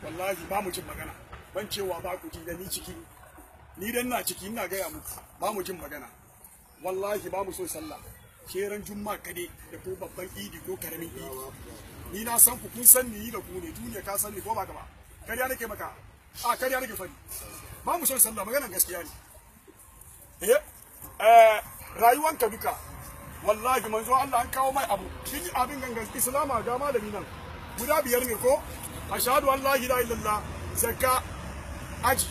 wallahi ba mu jin magana ban cewa ba ku ji da ni ciki ni dan na ciki ina gaya muku ba mu jin magana wallahi ba mu so sallah sheran juma'a kade da ko babban idi ko karamin idi ni na san ku kun san ni da ku ne duniya ka san ni ko ba ka ba kariya nake maka a kariya nake fadi ba mu so sallah maganar gaskiya ne rayuwanka duka wallahi manzo Allah an kawo mai abu shi abin gangan islama ga malami nan guda biyar ne ko ashhadu an la ilaha illallah zakka aji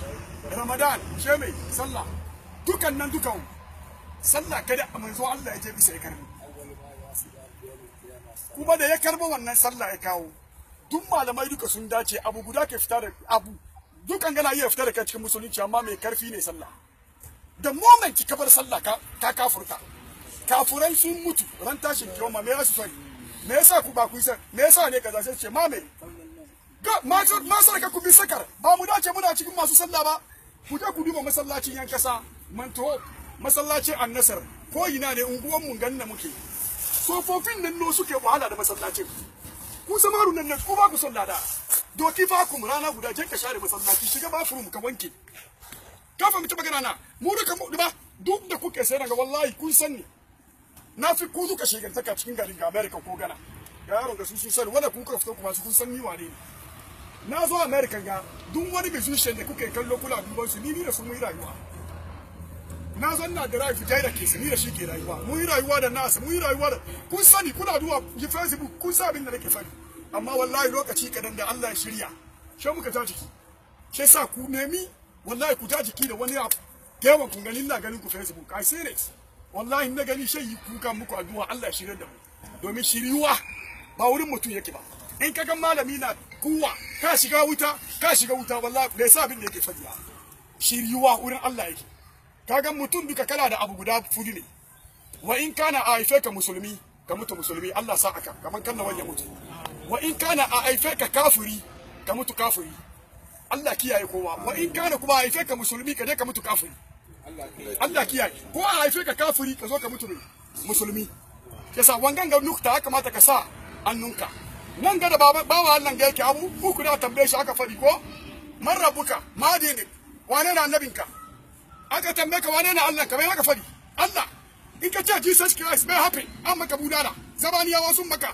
ramadan sheme sallah dukan nan dukan sallah kada manzo Allah ya je bisa ya karbi kuma da ya karba wannan sallah ya kawo duk malamai duka sun dace abu guda ke fita da abu dukan gana iya fita da kai cikin musulunci amma mai karfi ne sallah da moment ka bar sallah ka kafurta kafurai sun mutu ran tashin kiyama me yasu sai me yasa ku ba ku sai me yasa ne kaza sai ce mame ga ma sarka ku bi sakar ba mu dace muna cikin masu sallah ba ku je ku duba masallacin yan kasa manto masallacin annasar ko ina ne unguwan mun ganna muke sofofin nan no suke wahala da masallacin ku samaru nan ku ba ku sallah da doki fa ku rana guda je ka share masallaci shiga ba furum ka wanke ka fahimci magana na mu duka mu ba duk da kuke sai daga wallahi kun sanni na fi ku duka shegantaka cikin garin America ko Ghana ga yaron da sun sani wanda kuka fito kuma kun san ni wane ne na zo America ga duk wani musician da kuke kallo kula duban su ni da su mu yi rayuwa na zo na da rayuwa da ke su ni da shi ke rayuwa mu yi rayuwa da nasu mu yi rayuwa da kun sani kuna duwa yi Facebook kun sa abin da nake fadi amma wallahi lokaci kadan da Allah ya shirya she muka ta jiki she sa ku nemi wallahi ku ta jiki da wani abu yawan kun ganin na ganin ku Facebook I say it wallahi na gani shi kuka muku addu'a Allah ya shirye da mu domin shiriwa ba wurin mutum yake ba in kaga malami na kuwa ka shiga wuta wallahi bai sa abin da yake fadi ba shiriwa wurin Allah yake kaga mutum duka kala da abu guda fudu ne wa in kana a haife ka musulmi ka mutu musulmi Allah sa aka kaman kanna wanda mutu wa in kana a haife ka kafiri ka mutu kafiri Allah kiyaye kowa wa in kana kuma a haife ka musulmi ka je ka mutu kafiri Allah kiyaye ko a haife ka kafiri ka zo ka mutu musulmi yasa wangan ga nukta haka mata ka sa annunka nan ga da bawa Allah ga yake abu ku da tambaye shi aka fadi ko man rabbuka ma dini wane ne annabinka aka tambaye ka wane ne Allah ka bai haka fadi Allah in ka ce Jesus Christ bai happy an maka budala zabaniyawa sun maka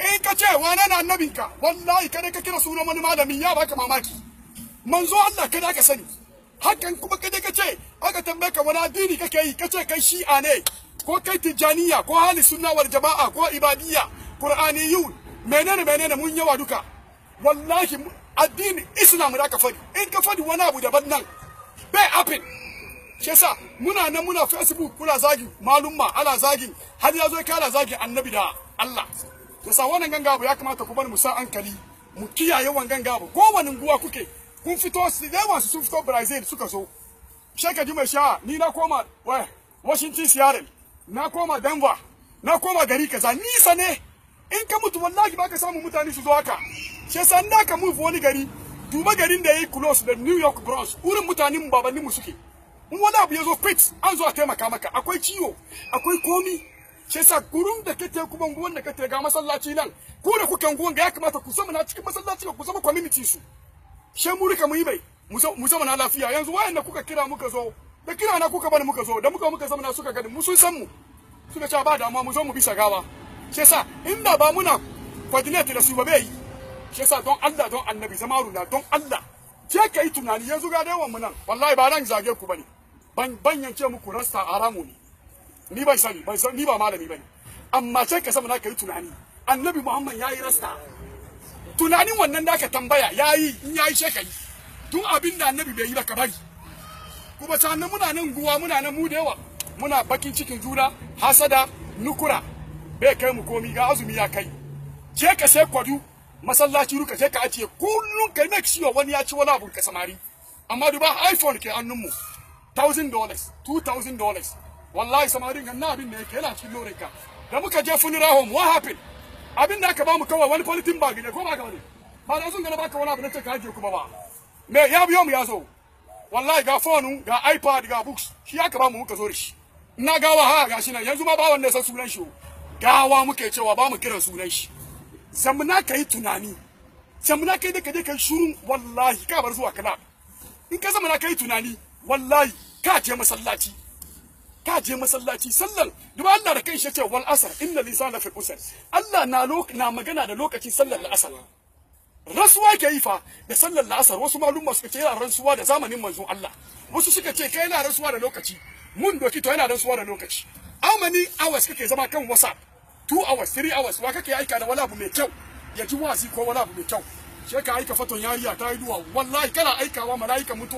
in ka ce wane ne annabinka wallahi kada ka kira sunan wani malami ya baka mamaki manzo Allah kada ka sani hakan kuma kada ka ce aka tambaye ka wani addini kake yi kace kai shi'a ne ko kai tijaniya ko ahli sunna wal jamaa ko ibadiyya qur'aniyun menene mun yawa duka wallahi addini islam da ka fadi in ka fadi wani abu daban nan bai happen shi yasa muna nan muna Facebook kula zagi malumma ala zagi har ya zo kala zagi annabi da Allah yasa wannan ganga abu ya kamata ku bar mu sa hankali mu kiyaye wannan ganga abu ko wani guwa kuke kun fito su da wasu sun fito Brazil suka so sheka ji mai sha ni na koma Washington Seattle na koma Denver na koma gari kaza nisa ne in ka mutu wallahi baka samu mutane su zo haka shi yasa na ka move wani gari duba garin da yayi close da New York Bronx wurin mutanen babannin mu suke in wani abu yazo fit an zo a taimaka maka akwai ciwo akwai komi shi yasa gurin da kake kuma nguwan da kake ga masallaci nan ku da kuke nguwan ga ya kamata ku zama na cikin masallaci ku zama community su she mu rika mu yi mai mu zama na lafiya yanzu wayanda kuka kira muka zo da kira na kuka bani muka zo da muka zama na suka gani mu sun san mu suka ce ba damuwa mu zo mu bisa gawa shi yasa inda ba muna coordinate da su ba bai shi yasa don Allah don annabi zamaru na don Allah je kai tunani yanzu ga dawan mu nan wallahi ba ran zage ku bane ban yance muku rasta haramu ne ni ban sani ni ba malami bane amma sai ka sama na kai tunani annabi Muhammad yayi rasta tunanin wannan da ka tambaya yayi in yayi shekai tun abin da annabi bai yi ba ka bari kuma sannan muna nan guwa muna nan mu da yawa muna bakin cikin juna hasada nukura bai kai mu komi ga azumi ya kai je ka sai kwadu masallaci ruka je ka ajiye kullun kai make sure wani ya ci wani abu ka samari amma duba iPhone ke annun mu $1,000 $2,000 wallahi samarin ga na abin ne yake yana cikin lore ka da muka je funeral home what happened abin da aka ba mu kawai wani politin bag ne ko ba ka bane ba da sun ga baka wani abu na ce ka ajiye kuma ba me ya biyo mu ya zo wallahi ga phone ga iPad ga books shi aka ba mu muka zo da shi ina gawa ha gashi nan yanzu ma ba wanda san sunan shi gawa muke cewa ba mu kiran sunan shi zamna kai tunani samuna kai da kaje kai shurun wallahi ka bar zuwa club in ka zama na kai tunani wallahi ka je masallaci sallan duba Allah da kai shi ce wal asr inna lisana fi usr Allah na magana da lokacin sallar asr rasuwa ke yi fa da sallar asr wasu malumma suka ce yana rasuwa da zamanin manzon Allah wasu suka ce kai yana rasuwa da lokaci mun doki to yana rasuwa da lokaci how many hours kake zama kan WhatsApp 2 hours 3 hours wa kake aika da wala abu mai kyau ya ji wasi ko wala abu mai kyau sai ka aika faton yariya ta yi duwa wallahi kana aikawa malaika mutu